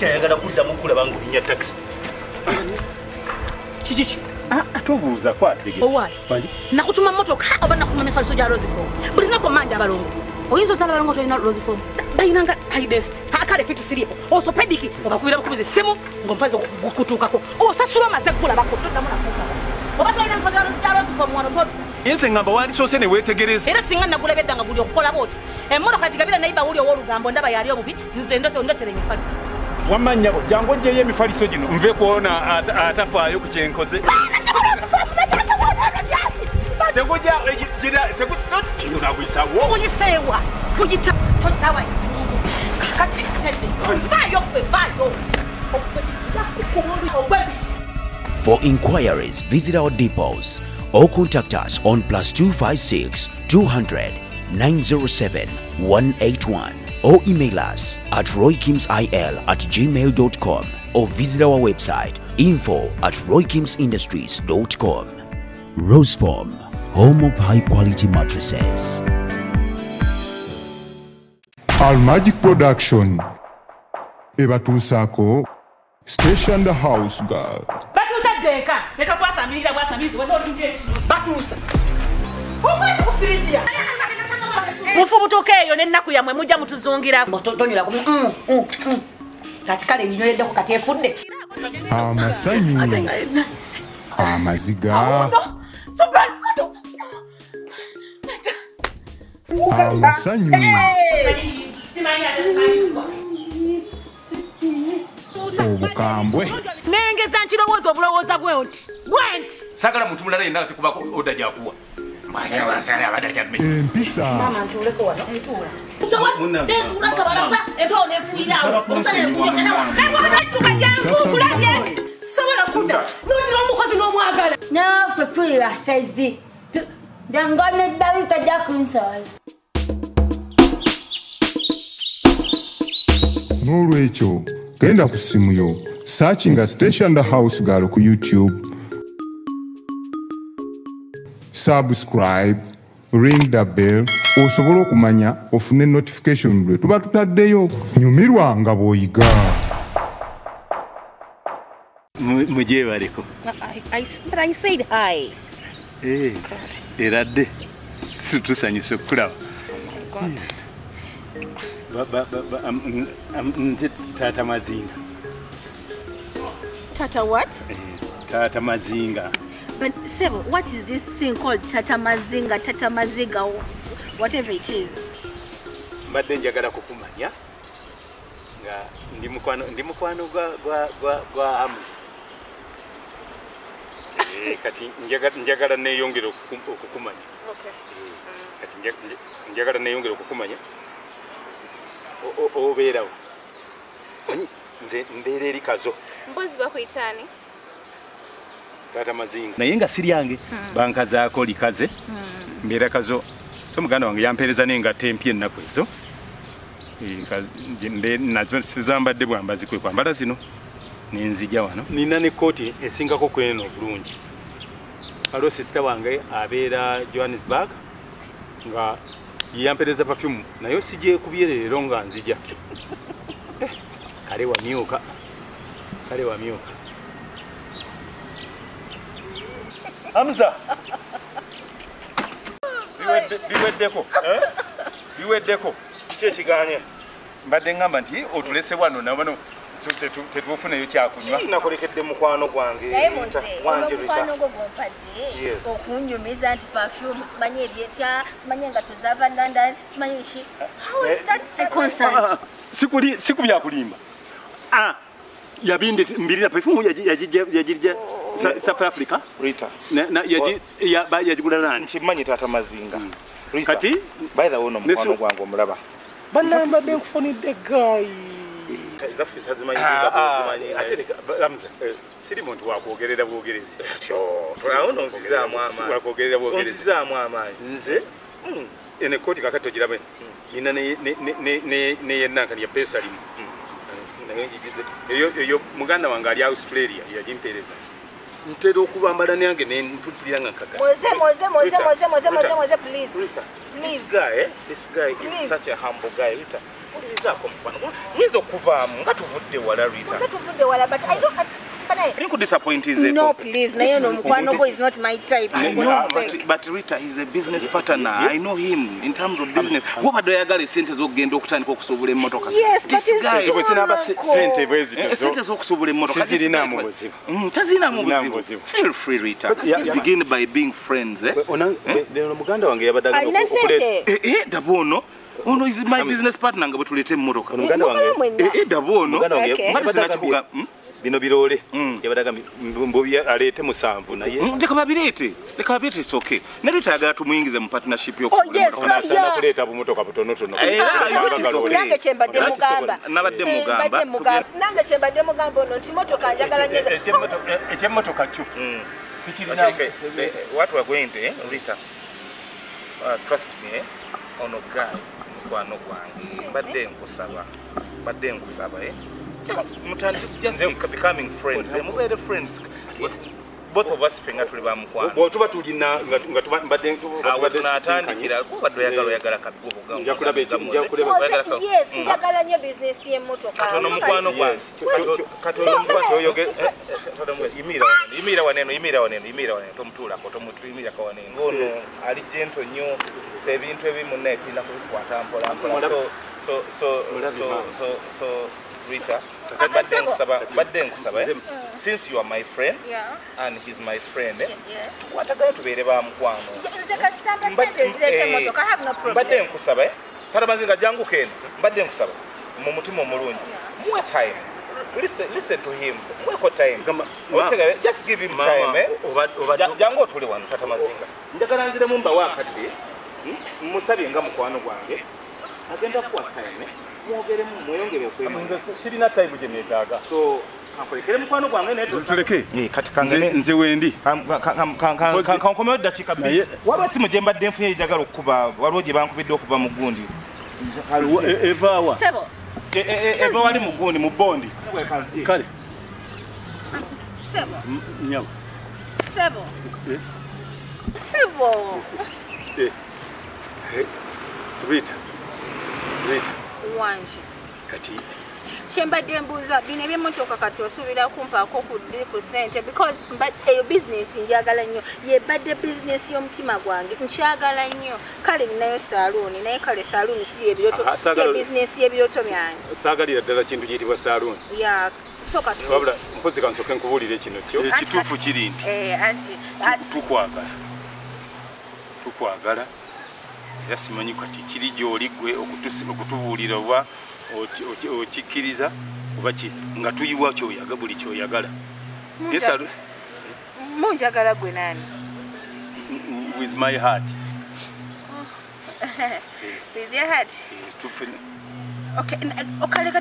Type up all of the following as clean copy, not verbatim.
sikyayagala kuddamu kulaba ng'olinya taxi. Kiki? Tubuuza kwategeka. Owaayi. Nakutuma mmotoka oba nakutuma n'efaliso gya Rosifom. Buli lunaku manja abalongo. Oyinza osala abalongo tolina Rosifom. Bayinanga hidest. Akale fiti siripo. Orthopedic obakubira bukubiza essimu ng'omufazi gukutuukako. Osasula amaze ggula bakutoddamu nakuuka. Oba tolina mufazi gya Rosifom wano todda. Yense ngamba wandisoose ne weetegereza. Era singa nagula bedda nga guli okukola booti. Emmotoka gigabira nayiba wuli ow'olugambo ndaba yali obubi nze ndotere emifaliso. Wamanyabo jangu ojjeyo emifaliso gino nve kuona atafaayo ku kyenkoze. Tekujja tekutinaguyisawo. Kuyisewa kuyita tosawa. Kakati vayo vayo. For inquiries, visit our depots or contact us on +256 200 907 181 or email us at roykimsil@gmail.com or visit our website info@roykimsindustries.com. Roseform, home of high quality mattresses. Al Magic Production ebatuusako Station the House Girl. Batuusa deka leka kwasamiriza kwasamiriza wano olunje ekino batuusa omwezi kufiriziya mufubutuka eyo n'ennaku yammwe mujja mutuzungira tonyula kumi kati kale nyinyoleddeko kati efudde Amasanyu amaziga amasanyu obukambwe nengeza nkirowooza obulowooza bwenti sagala muntu mulala yenna tekubako oda gyakuwa empisa naffe tuyira saizi jangana eddala tajja kunsala n'olwekyo genda ku ssimu yo searchinga Station the House Girl ku YouTube, subscribe, ring the bell osobola okumanya ofune notification lwe tuba tutaddeyo. Nyumirwa nga bw'oyiga. Mujebaleko. But I said hi. Eradde situsanyuse okulaba. Nze Tata Mazinga. Tata what? Tata Mazinga. But Sebo, what is this thing called Tata Mazinga, whatever it is? Mbadde njagala kukumanya nga ndi mukwano gwa Hamza. Kati njagala neyongera okukumanya. Okay. Kati njagala neyongera okukumanya. Obeerawo. Nze mbeera eri kazo. Mbozi bakuyitani? Tata Mazinga. Naye nga siryange bankazaako likaze. Mbeera kazo. So muganda wange yampeereza n'engatta empya ennaku ezo. Nazo sizambadde bwambazi kwe kwambala zino. Nenzija wano. Nina ne kooti esingako kweno obulungi. Alo sister wange abeera Johannesburg nga yampeereza perfume nayo sije kubyerero nga nzija. Kale wamyuka. Hamza. Biweddeko. Kyekiganye. Mbadde ngamba nti otulese wano nabano tetufuneyo kyakunywa. Nakolekedde mukwano gwange. Wanje mukwano gwo gompadde. Okunyumiza nti perfume simanye ebyetya, simanye nga tuzava London, simanye shi. How is that a concern? Sikubyakulimba. Yabinde mbirira perfume yajija South Africa. Rita. Yajigula nani? Nkimanyi Tata Mazinga. Rita. Kati by the way no mukwano gwange omulaba. Banamba de kufonidde guy. Zafisa zimanyi Hamza. Siri muntu wakwogerera bwogerezi. Ono nzizaamu amaanyi. Wakwogerera bwogerezi. Nzizaamu amaanyi. Nze ene koti kakati girabe. Nina ne yennankani ya pesa limu. Eyo muganda wange ali Australia yajimpereza. Ntero okubambala nange ne ntulira nga nkaka. Moze, please. This guy is such a humble guy, Rita. gezaako mukwano nyinza okuvaamu nga tuvudde wala Rita but I don't disappoint no please naye no mukwano go is not my type but Rita is a business partner I know him in terms of business wabadde oyagala sente z'okugenda okutandika okusobola emmotoka sente z'okusobola emmotoka tazirinamu buzibu feel free Rita let's begin by being friends lero muganda wange yabadaga dabono ono is my business partner nga bwetuleta emmotoka muganda wange dabono mbadde sinakikuga bino birole yabadaga mbubi alete musanvu naye ndeka babirete it's okay nali tayagala tumuyingize mu partnership yokusana kuleta bumotoka butonotono nange kyembadde mugamba nange kyembadde mugamba ono nti motoka njagala nyo ekyemotoka kyo sikirina what we are going to Rita trust me ono guy mukwano gwange badde nkusaba just becoming friends mubere friends both of us fenga tuli ba mukwano bo tuba tulina nga tuba mbadde tunatandikira kubadde oyagala kabugo gamba njagala nyo business y'emmotoka katono mukwano gwange katono yoge imira waneno tomutulako tomutuyimira ka waneno ngono ali gento nnyo se ebintu ebimu naye tulina kubikwata mpola so Rita, badde nkusaba since you are my friend and he's my friend watagala tubeere ba mukwano badde nkusaba tarabazinga jangu kene badde nkusaba mu mutima omulungi muwe time listen to him muweko time just give him time jangu otule wano tata mazinga njagala nzire mu mba wakadde musabye nga mukwano gwange agenda kuwa time mweyongere okwemanga sirina time gye neetaaga so kankolekere mukwano gwange netuleke nze wendi kankomewo dakiika bbiri waliwo simu gye mbadde nfunye ejagala okukuba waliwo gye bankubidde okuva mu gundi evaawa eva wali mu gundi mu bondi kale Sebo Rita wanje kati kyembadde mbuuza bino ebyemmotoka kati osuubira kumpaako ku 10% because eyo bizinesi njagala nnyo yebadde bizinesi y'omutima gwange nkyagala nnyo kale ninayo saluuni naye kale saluuni si bizinesi y'ebirooto byange saagalira ddala kintu kiyitibwa saluuni wabula mpozi kansooke nkubuulire kino kyo ekituufu kiri nti tukwagala era simanyi kati kiri gy'oli gwe okutubuulira oba okikkiriza oba nga tuyiwa kyoyaga buli kyoyagala munjagala gwe nani with my heart with your heart okay okaleka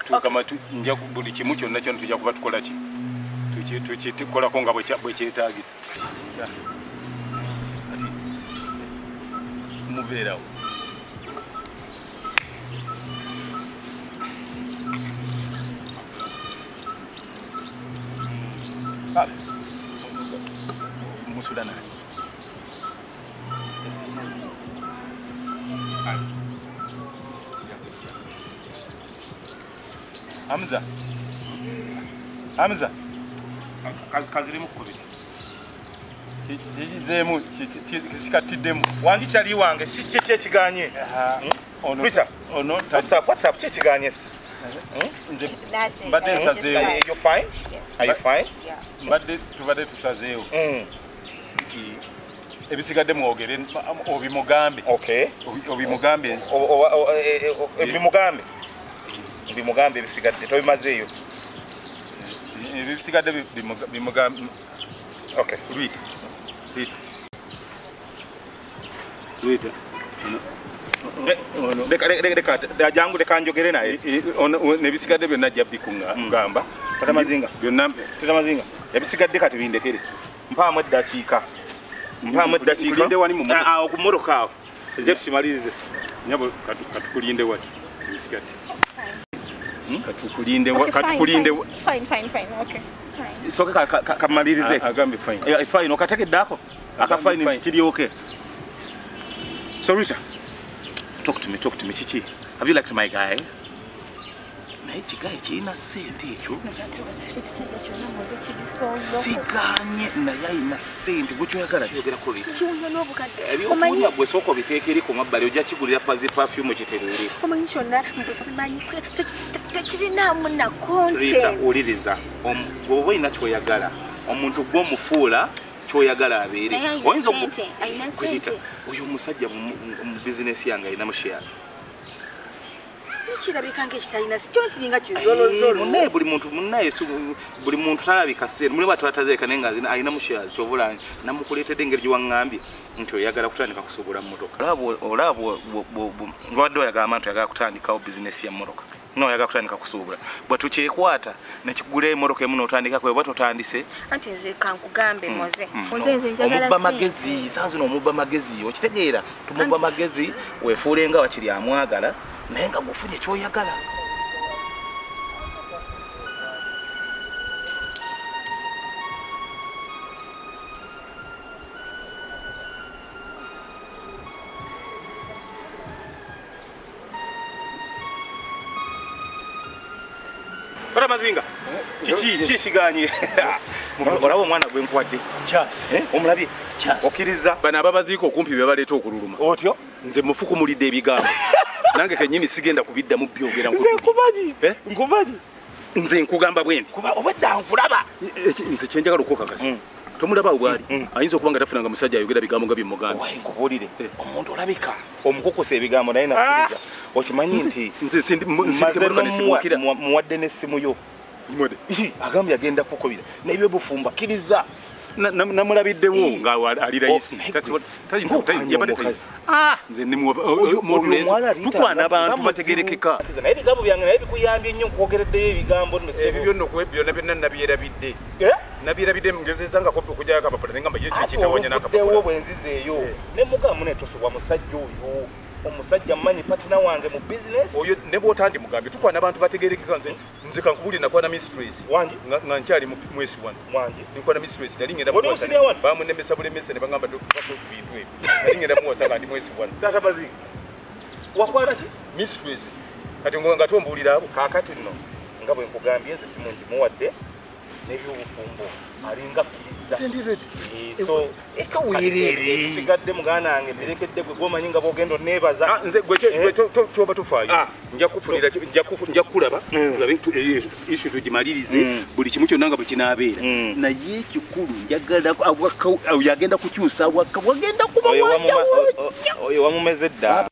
tukama nja buli kimu kyonna kyonna tujja kuba tukola ki tukikolako nga bwe kyetaagisa ati mubeerawo musula naye Hamza kazirimu kubiri kizizeemu kikatiddemu wangi kyali wange kiki ekiganye whatsapp ki ekiganye mbadde nsazeewo mbadde tubadde tusazeewo ebisigadde mwogere obimugambe bimugambe ebisigadde tobimazeeyo ebisigadde bimugambe okay Rita jangu leka njogere naye nebisigadde byonna ajja bikugamba tatamazinga ebisigadde kati bindekere mpaamu eddakiika awo ku mmotoka awo kijja tukimalirize nyabo katukulinde waki ebisigadde soke kamalirize agambe fine okategedde ako aka fine kiri okay so Rita Talk to me, Chichi. Have you liked my guy? Naiki guy china sente ekyo. Siganye na yaina sente bucho yagala kyogera kuri. Chiwunya n'obukadde. Ebyokunya gwe soko biteekeri ku mabbali ojja kigulira perfume kiterere. Omanyi kyonna mbusimanyi tekirinamu na content. Rita uliriza. Bw'oba ina kyoyagala. Omuntu gw'omufuula kyoyagala abeere. Oyinza okuyita oyo omusajja mu business yange ayinamu shares. Kirabikanga ekitalina kyo kiringa kizolozolo. Munnaye buli muntu talabika sente. Muli batatazeeka nenga ayinamu shares kyobula namukuleetedde engeri gyewaŋŋambye nti oyagala kutandika kusuubula mmotoka. Olaba ng'obadde oyagala abantu oyagala kutandikawo bizinesi ya mmotoka. Oyagala kutandika kusuubula. Bwe tukyekwata ne kigula emmotoka emu n'otandikako oba totandise. Anti nze kankugambe moze. Nze njagala omubba magezi, saa zino omubba magezi. Okitegeera tumubba magezi weefuule nga wakiri amwagala naye nga gufunye kyoyagala. Bara mazinga. Kiki kiganye. Olaba omwana gwe nkwadde. Kyas. Omulabye? Kyas. Okiriza. Bana ababaziiko okumpi bye baleeta okululuma. Otyo? Nze mufukumulidde ebigambo. Nange kenyini sigenda kubiddamu byogera nkubaji. Nze nkugamba bwendi. Kuba obadda nkulaba. Nze kyenjagala okukakasa. Tomulaba bwali. Ayinza okuba nga tafunanga musajja ayogera bigambo nga byemuganda. Wayi nkubulire. Omuntu olabika. Omukokose ebigambo naye nakukiriza. Okimanyi nti nze sindi muwadde muwadde n'essimu yo. Agambye agenda kukubira. N'ebyo bufumba kiriza. Namulabiddewo nga ali rais. Nze tukwana abantu bategerekeka. Naye ebigambo byange naye bikuyambye nnyo nkwogereddeyo ebigambo nno. Ebyo nno byonna byonna nabyerabidde. Nabyerabidde ngezezanga kopi okujja akapapula ngamba ye kyekitawanya n'akapapula. Bwenzizeeyo ne mugamu netosubwa musajja oyo. Omusajja mmanyi patina wange mu business. Oyo ne bw'otandi mugambye tukwana abantu bategerekeka nze kankubuli nakwana mistress. Wangi nga nkyali mwesi wano. Wangi nikwana mistress nali ngenda muwasa. Bamunemesa bulemesa ne bagamba dokubako bintu ebyo. Nali ngenda muwasa nga ndi mwesi wano. Tata bazi. Wakwala ki? Mistress. Kati nga tombuulira abo. Kaakati nno nga bwe nkugambye nze simu nti muwadde n'ebyobufumbo alinga kiriza. Sendiredi. So ekawirere. Sigadde mugana wange birekedde gwe gomanyi nga bwogenda onneebaza. Nze gwe kyoba tufaayo. Nja kulaba. Tulabe issue tugimalirize. Buli kimu kyonna nga bwe kinaabeera. Naye ekikulu njagala yagenda kukyusa wagenda kuba oyo wamumeze dda.